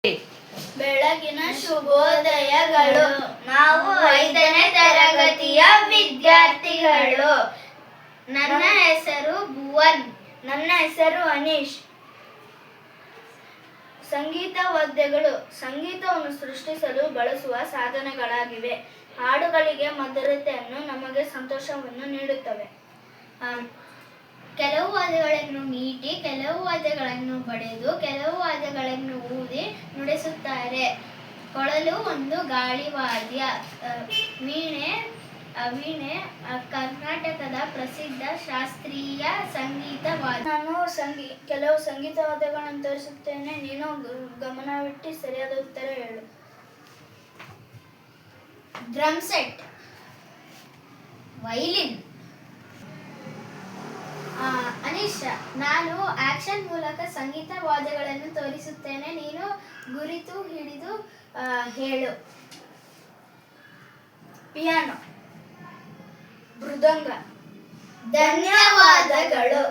ಬೆಳಗಿನ ಶುಭೋದಯಗಳು. ನಾವು 5ನೇ ತರಗತಿಯ ವಿದ್ಯಾರ್ಥಿಗಳು. ನನ್ನ ಹೆಸರು ಭುವನ್. ನನ್ನ ಹೆಸರು ಅನೀಶ್. ಸಂಗೀತ ವಾದ್ಯಗಳು ಸಂಗೀತವನ್ನು ಸೃಷ್ಟಿಸಲು ಬಳಸುವ ಸಾಧನಗಳಾಗಿವೆ. ಹಾಡುಗಳಿಗೆ ಮಧುರತೆಯನ್ನು, ನಮಗೆ ಸಂತೋಷವನ್ನು ನೀಡುತ್ತವೆ. ಕೆಲವು ವಾದ್ಯಗಳನ್ನು ಮೀಟಿ, ಕೆಲವು ವಾದ್ಯಗಳನ್ನು ಬಡಿದು, ಕೆಲವು ವಾದ್ಯಗಳನ್ನು ಊದಿ ನುಡಿಸುತ್ತಾರೆ. ಕೊಳಲು ಒಂದು ಗಾಳಿ ವಾದ್ಯ. ವೀಣೆ ಕರ್ನಾಟಕದ ಪ್ರಸಿದ್ಧ ಶಾಸ್ತ್ರೀಯ ಸಂಗೀತ ವಾದ್ಯ. ನಾನು ಕೆಲವು ಸಂಗೀತ ವಾದ್ಯಗಳನ್ನು ತೋರಿಸುತ್ತೇನೆ. ನೀನು ಗಮನವಿಟ್ಟು ಸರಿಯಾದ ಉತ್ತರ ಹೇಳು. Drum set, violin. ಅನೀಶ್, ನಾನು ಆಕ್ಷನ್ ಮೂಲಕ ಸಂಗೀತ ವಾದ್ಯಗಳನ್ನು ತೋರಿಸುತ್ತೇನೆ. ನೀನು ಗುರುತು ಹಿಡಿದು ಹೇಳು. ಪಿಯಾನೋ, ಮೃದಂಗ. ಧನ್ಯವಾದಗಳು.